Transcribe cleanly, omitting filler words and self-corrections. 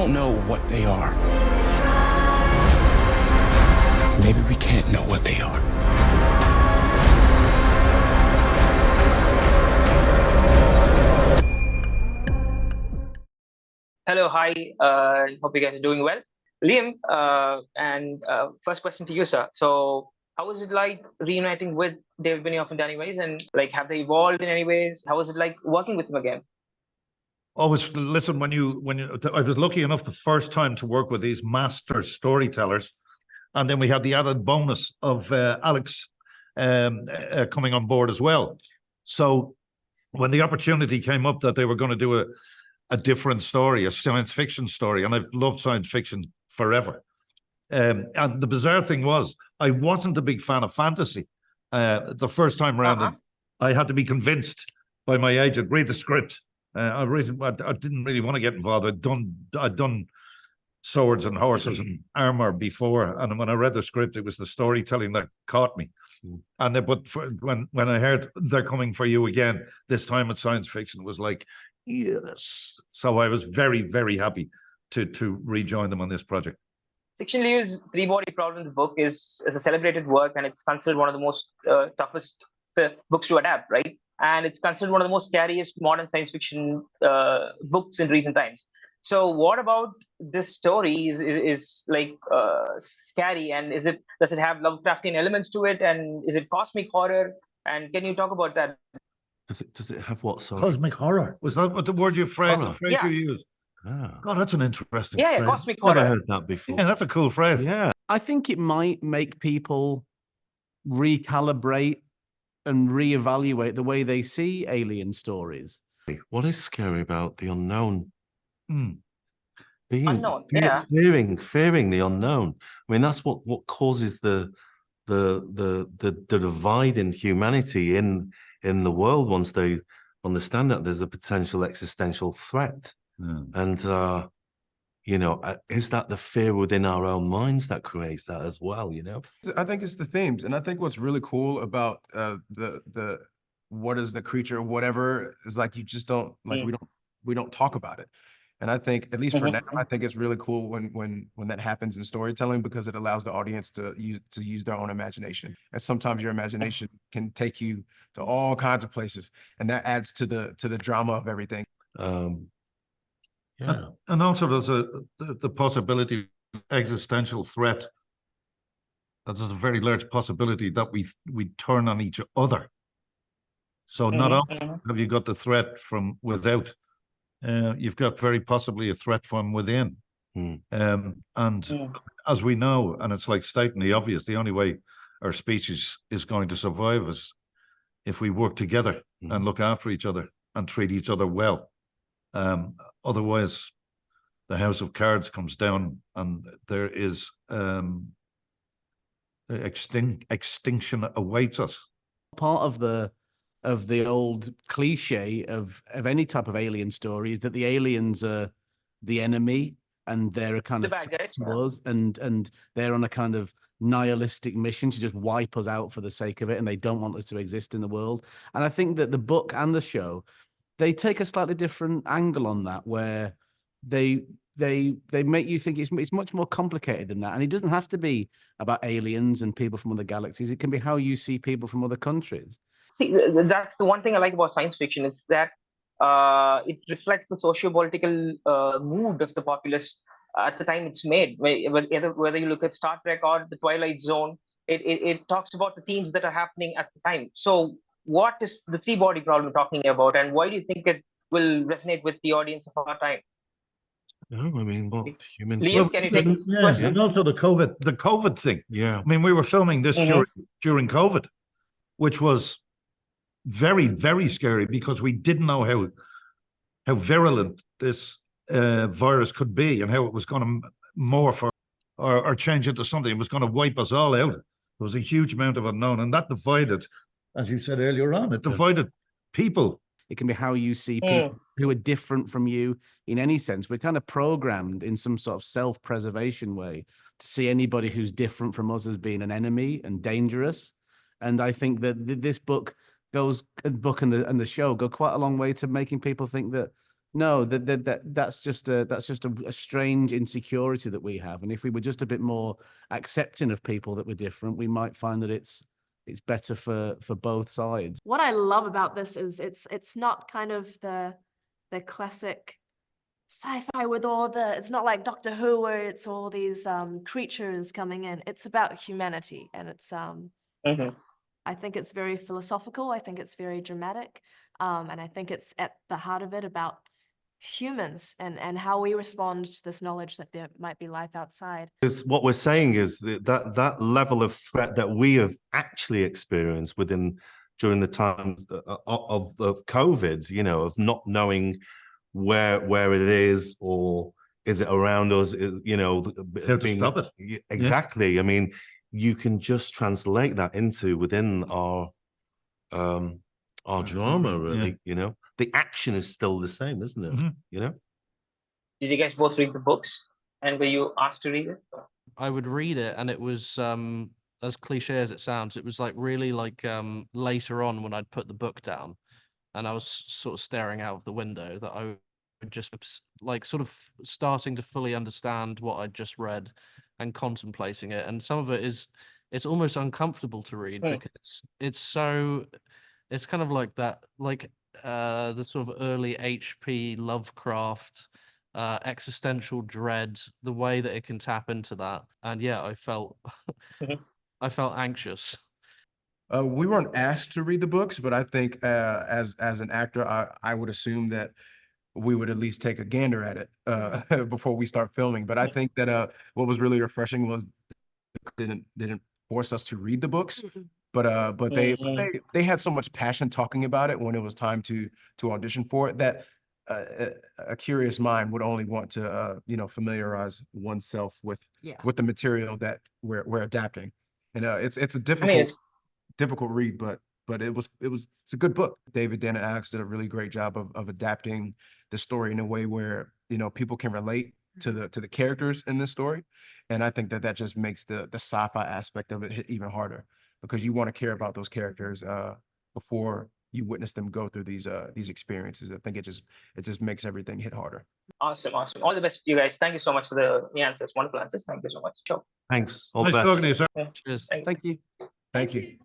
don't know what they are. Maybe we can't know what they are. Hello, hi. Hope you guys are doing well. Liam, first question to you, sir. So, how was it like reuniting with David Benioff and Danny Weiss, and like, have they evolved in any ways? How was it like working with them again? Listen, I was lucky enough the first time to work with these master storytellers, and then we had the added bonus of Alex coming on board as well. So when the opportunity came up that they were going to do a different story, a science fiction story, and I've loved science fiction forever. And the bizarre thing was, I wasn't a big fan of fantasy. The first time around, I had to be convinced by my agent, read the script. I didn't really want to get involved. I'd done swords and horses and armor before, and when I read the script, it was the storytelling that caught me. And when I heard they're coming for you again, this time with science fiction, it was like, yes. So I was very, very happy to rejoin them on this project. Section Liu's Three-Body Problem, the book, is a celebrated work, and it's considered one of the most toughest books to adapt, right? And it's considered one of the most scariest modern science fiction books in recent times. So what about this story is like scary, and does it have Lovecraftian elements to it, and is it cosmic horror? And can you talk about that? Does it have what? Sorry? Cosmic horror. Was that what the word you phrase you used? Ah. God, that's an interesting phrase. Yeah, cosmic horror. Never heard that before. Yeah, that's a cool phrase. Yeah. I think it might make people recalibrate and reevaluate the way they see alien stories. What is scary about the unknown? Unknown, fearing the unknown. I mean, that's what causes the divide in humanity in the world once they understand that there's a potential existential threat. And is that the fear within our own minds that creates that as well? I think it's the themes, and I think what's really cool about the what is the creature, whatever, is like you just don't like we don't talk about it. And I think, at least for now, I think it's really cool when that happens in storytelling, because it allows the audience to use their own imagination. And sometimes your imagination can take you to all kinds of places, and that adds to the drama of everything. Yeah. And also there's the possibility of existential threat. There's a very large possibility that we turn on each other. So not only have you got the threat from without, you've got very possibly a threat from within. As we know, and it's like stating the obvious, the only way our species is going to survive is if we work together and look after each other and treat each other well. Otherwise, the house of cards comes down, and there is extinction awaits us. Part of the old cliche of any type of alien story is that the aliens are the enemy, and they're a kind of bad guys, to us, and they're on a kind of nihilistic mission to just wipe us out for the sake of it, and they don't want us to exist in the world. And I think that the book and the show, they take a slightly different angle on that, where they make you think it's much more complicated than that. And it doesn't have to be about aliens and people from other galaxies. It can be how you see people from other countries. See, that's the one thing I like about science fiction, is that it reflects the socio-political mood of the populace at the time it's made. Whether you look at Star Trek or The Twilight Zone, it talks about the themes that are happening at the time. So what is the three-body problem talking about, and why do you think it will resonate with the audience of our time? No, I mean, what human? Liam, can you take this question? And also the COVID thing. Yeah, I mean, we were filming this during COVID, which was very, very scary, because we didn't know how virulent this virus could be, and how it was going to morph or change into something. It was going to wipe us all out. There was a huge amount of unknown, and that divided, as you said earlier on, it divided people. It can be how you see people who are different from you in any sense. We're kind of programmed in some sort of self-preservation way to see anybody who's different from us as being an enemy and dangerous. And I think that this book and the show go quite a long way to making people think that No, that's just a strange insecurity that we have. And if we were just a bit more accepting of people that were different, we might find that it's better for both sides. What I love about this is it's not kind of the classic sci-fi with all it's not like Doctor Who where it's all these creatures coming in. It's about humanity, and it's I think it's very philosophical. I think it's very dramatic. And I think it's at the heart of it about humans and how we respond to this knowledge that there might be life outside. Because what we're saying is that level of threat that we have actually experienced during the times of COVID, you know, of not knowing where it is, or is it around us, you know, How to stop it. Exactly. Yeah. I mean, you can just translate that into within our drama, really. Yeah. You know, the action is still the same, isn't it? Mm-hmm. You know. Did you guys both read the books, and were you asked to read it? I would read it, and it was as cliche as it sounds, it was like really like later on when I'd put the book down, and I was sort of staring out of the window, that I would just like sort of starting to fully understand what I'd just read and contemplating it. And some of it it's almost uncomfortable to read because it's kind of like that, like the sort of early H.P. Lovecraft existential dread, the way that it can tap into that. And yeah, I felt I felt anxious. We weren't asked to read the books, but I think as an actor, I would assume that we would at least take a gander at it before we start filming. But I think that what was really refreshing was didn't force us to read the books, but they had so much passion talking about it when it was time to audition for it, that a curious mind would only want to you know, familiarize oneself with the material that we're adapting. And it's a difficult read, but it's a good book. David, Dan, and Alex did a really great job of adapting the story in a way where, you know, people can relate to the characters in this story. And I think that just makes the sci-fi aspect of it hit even harder, because you want to care about those characters before you witness them go through these experiences. I think it just makes everything hit harder. Awesome. All the best, you guys. Thank you so much for the answers. Wonderful answers. Thank you so much. Sure. Thanks. All the Nice best. talking to you, sir. Yeah. Cheers. Thank you. Thank you.